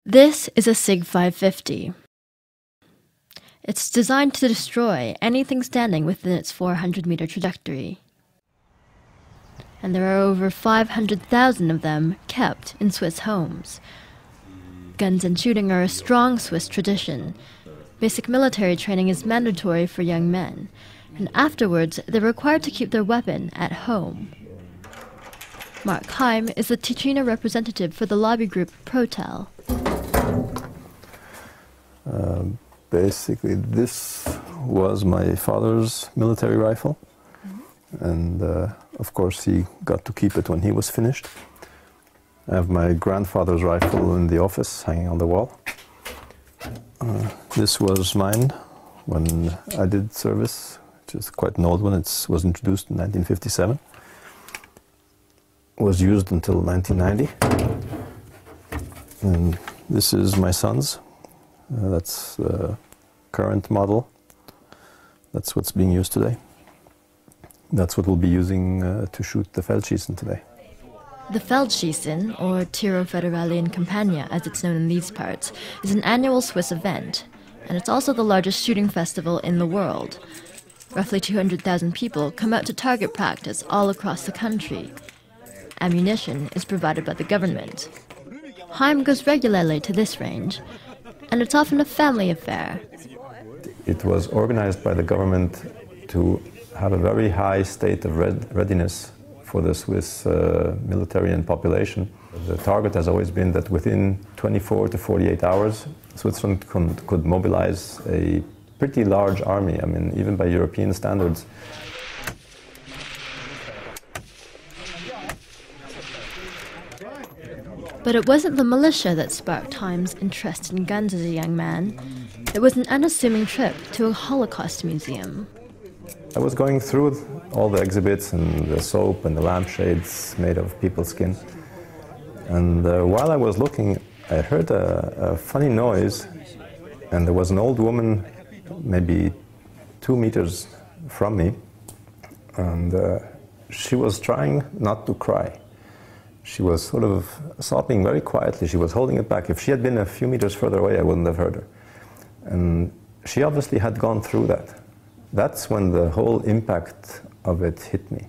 This is a SIG 550. It's designed to destroy anything standing within its 400-meter trajectory. And there are over 500,000 of them kept in Swiss homes. Guns and shooting are a strong Swiss tradition. Basic military training is mandatory for young men, and afterwards they're required to keep their weapon at home. Mark Heim is the Ticino representative for the lobby group Protel. Basically, this was my father's military rifle, and of course he got to keep it when he was finished. I have my grandfather's rifle in the office, hanging on the wall. This was mine when I did service, which is quite an old one. It was introduced in 1957. Was used until 1990. And this is my son's. That's the current model. That's what's being used today. That's what we'll be using to shoot the Feldschießen today. The Feldschießen, or Tiro Federale in Campania as it's known in these parts, is an annual Swiss event, and it's also the largest shooting festival in the world. Roughly 200,000 people come out to target practice all across the country. Ammunition is provided by the government. Heim goes regularly to this range, and it's often a family affair. It was organized by the government to have a very high state of readiness for the Swiss military and population. The target has always been that within 24 to 48 hours, Switzerland could mobilize a pretty large army, I mean, even by European standards. But it wasn't the militia that sparked Heim's interest in guns as a young man. It was an unassuming trip to a Holocaust museum. I was going through all the exhibits and the soap and the lampshades made of people's skin. And while I was looking, I heard a funny noise, and there was an old woman maybe 2 meters from me, and she was trying not to cry. She was sort of sobbing very quietly. She was holding it back. If she had been a few meters further away, I wouldn't have heard her. And she obviously had gone through that. That's when the whole impact of it hit me.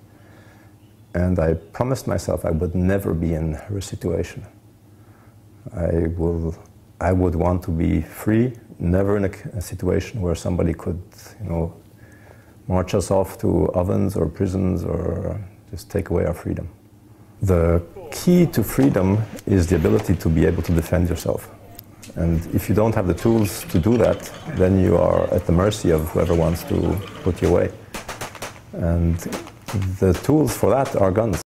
And I promised myself I would never be in her situation. I would want to be free, never in a situation where somebody could, march us off to ovens or prisons or just take away our freedom. The key to freedom is the ability to be able to defend yourself. And if you don't have the tools to do that, then you are at the mercy of whoever wants to put you away. And the tools for that are guns.